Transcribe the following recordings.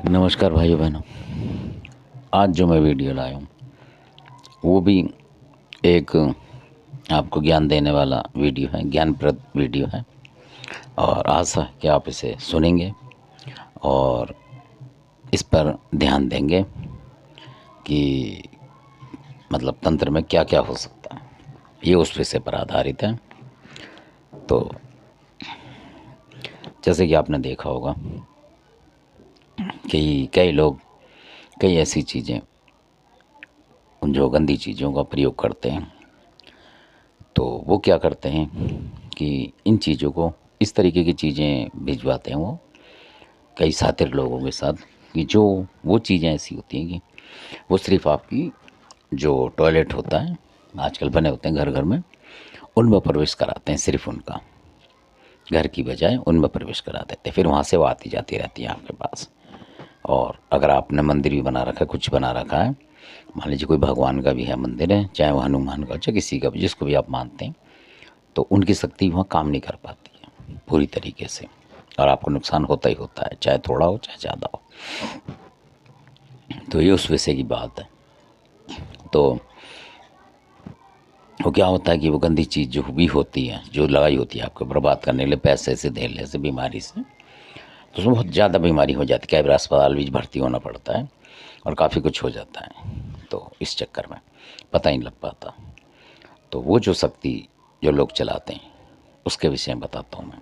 नमस्कार भाइयों बहनों। आज जो मैं वीडियो लाया हूँ वो भी एक आपको ज्ञान देने वाला वीडियो है, ज्ञानप्रद वीडियो है। और आशा है कि आप इसे सुनेंगे और इस पर ध्यान देंगे कि मतलब तंत्र में क्या क्या हो सकता है। ये उस विषय पर आधारित है। तो जैसे कि आपने देखा होगा कि कई लोग कई ऐसी चीज़ें जो गंदी चीज़ों का प्रयोग करते हैं, तो वो क्या करते हैं कि इन चीज़ों को इस तरीके की चीज़ें भिजवाते हैं वो कई शातिर लोगों के साथ कि जो वो चीज़ें ऐसी होती हैं कि वो सिर्फ आपकी जो टॉयलेट होता है, आजकल बने होते हैं घर घर में, उनमें प्रवेश कराते हैं। सिर्फ उनका घर की बजाय उनमें प्रवेश करा देते हैं। फिर वहाँ से वो आती जाती रहती है आपके पास। और अगर आपने मंदिर भी बना रखा है, कुछ बना रखा है, मान लीजिए कोई भगवान का भी है मंदिर है, चाहे वो हनुमान का, चाहे किसी का भी, जिसको भी आप मानते हैं, तो उनकी शक्ति वहाँ काम नहीं कर पाती है पूरी तरीके से। और आपको नुकसान होता ही होता है, चाहे थोड़ा हो चाहे ज़्यादा हो। तो ये उस विषय की बात है। तो वो क्या होता है कि वो गंदी चीज़ जो भी होती है, जो लगाई होती है आपको बर्बाद करने के लिए, पैसे से, धेले से, बीमारी से, तो उसमें बहुत ज़्यादा बीमारी हो जाती है। कई बार अस्पताल भी भर्ती होना पड़ता है और काफ़ी कुछ हो जाता है। तो इस चक्कर में पता ही नहीं लग पाता। तो वो जो शक्ति जो लोग चलाते हैं उसके विषय में बताता हूँ मैं।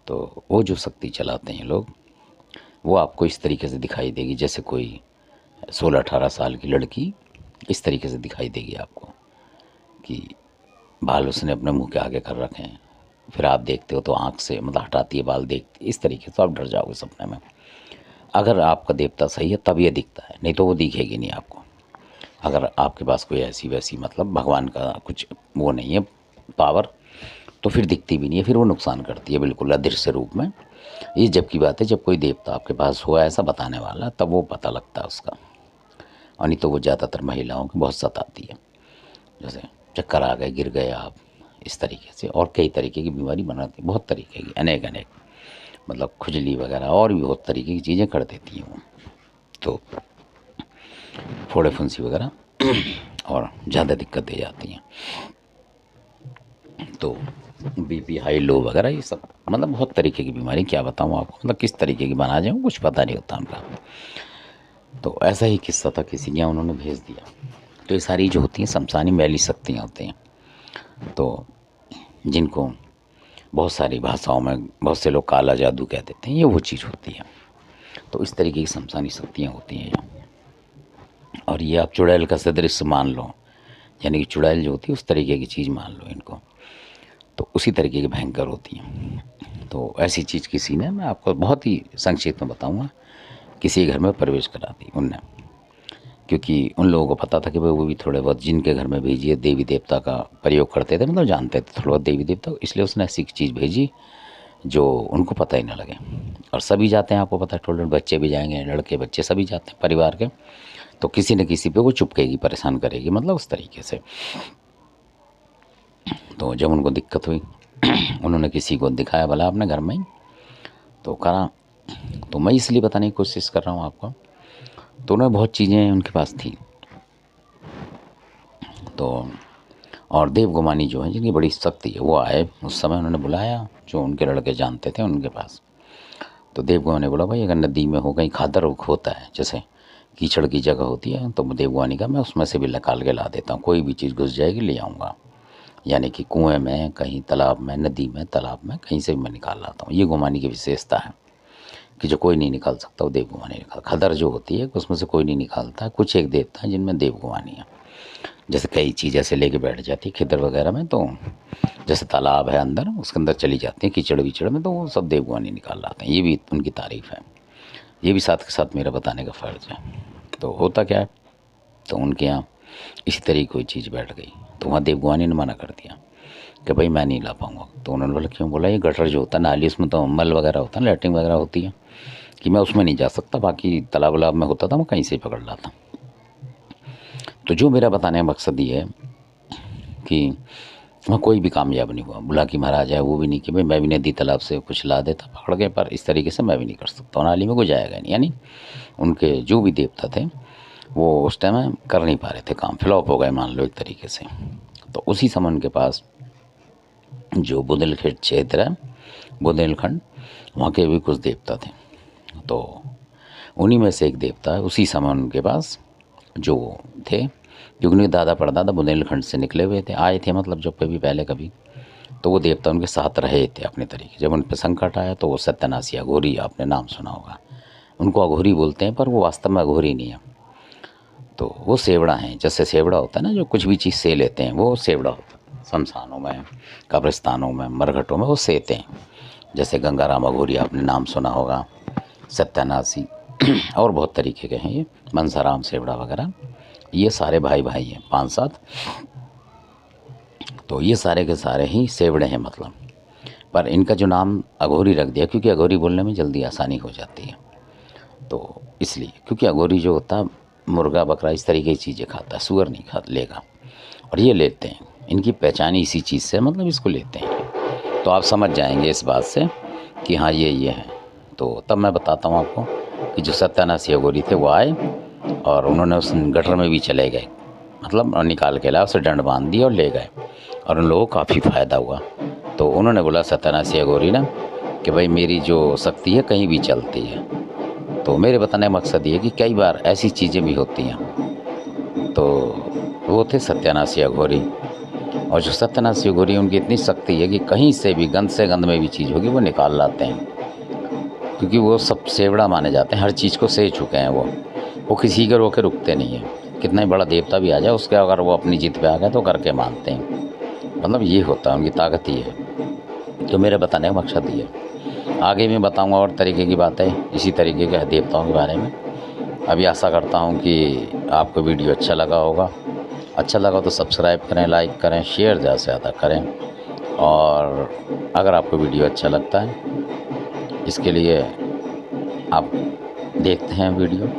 तो वो जो शक्ति चलाते हैं लोग, वो आपको इस तरीके से दिखाई देगी जैसे कोई 16-18 साल की लड़की इस तरीके से दिखाई देगी आपको कि बाल उसने अपने मुंह के आगे कर रखे हैं। फिर आप देखते हो तो आँख से मतलब हटाती है बाल, देखती इस तरीके से, आप डर जाओगे सपने में। अगर आपका देवता सही है तब ये दिखता है, नहीं तो वो दिखेगी नहीं आपको। अगर आपके पास कोई ऐसी वैसी मतलब भगवान का कुछ वो नहीं है पावर, तो फिर दिखती भी नहीं है, फिर वो नुकसान करती है बिल्कुल अदृश्य रूप में। ये जब की बात है जब कोई देवता आपके पास हुआ ऐसा बताने वाला, तब वो पता लगता है उसका। और नहीं तो वो ज़्यादातर महिलाओं को बहुत सताती है, जैसे चक्कर आ गए, गिर गए आप, इस तरीके से। और कई तरीके की बीमारी बनाती है, बहुत तरीके की, अनेक अनेक, मतलब खुजली वगैरह और भी बहुत तरीके की चीज़ें कर देती हैं वो। तो फोड़े फुंसी वगैरह और ज़्यादा दिक्कत दे जाती हैं। तो बीपी हाई लो वगैरह ये सब, मतलब बहुत तरीके की बीमारी, क्या बताऊँ आपको, मतलब किस तरीके की बना जाए कुछ पता नहीं होता उनका। तो ऐसा ही किस्सा था, किसी ने उन्होंने भेज दिया। तो ये सारी जो होती हैं शमशानी मैली शक्तियाँ होती हैं, तो जिनको बहुत सारी भाषाओं में बहुत से लोग काला जादू कह देते हैं, ये वो चीज़ होती है। तो इस तरीके की शमशानी शक्तियाँ होती हैं ये। और ये आप चुड़ैल का सदृश्य मान लो, यानी कि चुड़ैल जो होती है उस तरीके की चीज़ मान लो इनको, तो उसी तरीके की भयंकर होती हैं। तो ऐसी चीज़ किसी ने, मैं आपको बहुत ही संक्षिप्त में बताऊंगा, किसी घर में प्रवेश करा दी उनने, क्योंकि उन लोगों को पता था कि भाई वो भी थोड़े बहुत जिनके घर में भेजिए देवी देवता का प्रयोग करते थे, मतलब जानते थे थोड़ा बहुत देवी देवता, इसलिए उसने ऐसी चीज़ भेजी जो उनको पता ही ना लगे। और सभी जाते हैं, आपको पता है, थोड़े बच्चे भी जाएंगे, लड़के बच्चे सभी जाते हैं परिवार के, तो किसी न किसी पे वो चुपकेगी, परेशान करेगी, मतलब उस तरीके से। तो जब उनको दिक्कत हुई उन्होंने किसी को दिखाया, भला अपने घर में ही, तो करा। तो मैं इसलिए बताने की कोशिश कर रहा हूँ आपको। तो उन्हें बहुत चीज़ें उनके पास थी। तो और देव गुमानी जो है, जिनकी बड़ी शक्ति है, वो आए उस समय, उन्होंने बुलाया जो उनके लड़के जानते थे उनके पास। तो देव गुमानी ने बोला भाई अगर नदी में हो, कहीं खादर होता है, जैसे कीचड़ की जगह होती है, तो देव गुमानी का मैं उसमें से भी निकाल के ला देता हूँ, कोई भी चीज़ घुस जाएगी ले आऊँगा। यानी कि कुएं में, कहीं तालाब में, नदी में, तालाब में, कहीं से भी मैं निकाल लाता हूँ। ये गुमानी की विशेषता है कि जो कोई नहीं निकाल सकता वो देव गुमानी निकाल। खदर जो होती है उसमें से कोई नहीं निकालता, कुछ एक देवता है जिनमें देव गुमानी है। जैसे कई चीज़ ऐसे लेके बैठ जाती है खिदर वगैरह में, तो जैसे तालाब है अंदर, उसके अंदर चली जाती है कीचड़ विचड़ में, तो वो सब देव गुमानी निकाल लाते हैं। ये भी उनकी तारीफ है, ये भी साथ के साथ मेरा बताने का फ़र्ज है। तो होता क्या है, तो उनके यहाँ इसी तरीके कोई चीज़ बैठ गई, तो वहाँ देव गुमानी ने मना कर दिया कि भाई मैं नहीं ला पाऊँगा। तो उन्होंने बोला क्यों? बोला ये गटर जो होता है, नाली, उसमें तो मल वगैरह होता है, लैट्रिन वगैरह होती है, कि मैं उसमें नहीं जा सकता, बाकी तालाब वलाब में होता था मैं कहीं से ही पकड़ लाता। तो जो मेरा बताने का मकसद ये है कि वहाँ कोई भी कामयाब नहीं हुआ। बुला के महाराज है वो भी नहीं कि भाई मैं भी नदी तालाब से कुछ ला देता पकड़ के, पर इस तरीके से मैं भी नहीं कर सकता, नाली में कोई जाएगा नहीं। यानी उनके जो भी देवता थे वो उस टाइम कर नहीं पा रहे थे काम, फ्लॉप हो गए मान लो एक तरीके से। तो उसी समय उनके पास जो बुंदेलखंड क्षेत्र है, बुंदेलखंड, वहाँ के भी कुछ देवता थे। तो उन्हीं में से एक देवता है, उसी समय उनके पास जो थे, क्योंकि उनके दादा परदादा बुंदेलखंड से निकले हुए थे, आए थे मतलब जब कभी पहले कभी, तो वो देवता उनके साथ रहे थे अपने तरीके। जब उन पर संकट आया तो वो सत्यानाशी अघोरी, आपने नाम सुना होगा, उनको अघोरी बोलते हैं, पर वो वास्तव में अघोरी नहीं है। तो वो सेवड़ा हैं, जैसे सेवड़ा होता है ना, जो कुछ भी चीज़ से लेते हैं, वो सेवड़ा होता है। शमशानों में, कब्रिस्तानों में, मरघटों में वो सेते हैं। जैसे गंगाराम अघोरी आपने नाम सुना होगा, सत्यानाशी और बहुत तरीके के हैं ये, मनसाराम सेवड़ा वगैरह, ये सारे भाई भाई हैं 5-7। तो ये सारे के सारे ही सेवड़े हैं मतलब। पर इनका जो नाम अघोरी रख दिया क्योंकि अघोरी बोलने में जल्दी आसानी हो जाती है, तो इसलिए, क्योंकि अघोरी जो होता है मुर्गा बकरा इस तरीके की चीज़ें खाता है, सुअर नहीं खा लेगा, और ये लेते हैं। इनकी पहचान इसी चीज़ से, मतलब इसको लेते हैं। तो आप समझ जाएंगे इस बात से कि हाँ ये है। तो तब मैं बताता हूँ आपको कि जो सत्यानाशी अघोरी थे वो आए और उन्होंने उस गटर में भी चले गए, मतलब निकाल के लाए, उसे डंड बांध दिया और ले गए, और उन लोगों को काफ़ी फ़ायदा हुआ। तो उन्होंने बोला सत्यानाशी अघोरी ने कि भाई मेरी जो शक्ति है कहीं भी चलती है। तो मेरे बताने का मकसद ये कि कई बार ऐसी चीज़ें भी होती हैं। तो वो थे सत्यानाशी अघोरी, और जो सत्यानाशी अघोरी उनकी इतनी शक्ति है कि कहीं से भी गंद से गंद में भी चीज़ होगी वो निकाल लाते हैं, क्योंकि वो सब सेवड़ा माने जाते हैं, हर चीज़ को सह चुके हैं वो किसी के रोके रुकते नहीं हैं। कितना ही बड़ा देवता भी आ जाए उसके अगर वो अपनी जिद पे आ गए तो करके मानते हैं, मतलब ये होता है, उनकी ताकत ही है। तो मेरे बताने का मकसद ये है। आगे भी बताऊंगा और तरीके की बातें इसी तरीके के देवताओं के बारे में। अभी आशा करता हूं कि आपको वीडियो अच्छा लगा होगा। अच्छा लगा तो सब्सक्राइब करें, लाइक करें, शेयर ज़्यादा से ज़्यादा करें। और अगर आपको वीडियो अच्छा लगता है, इसके लिए आप देखते हैं वीडियो,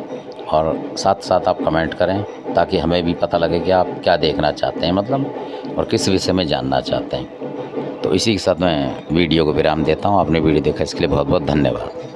और साथ साथ आप कमेंट करें ताकि हमें भी पता लगे कि आप क्या देखना चाहते हैं मतलब, और किस विषय में जानना चाहते हैं। तो इसी के साथ मैं वीडियो को विराम देता हूँ। आपने वीडियो देखा इसके लिए बहुत बहुत धन्यवाद।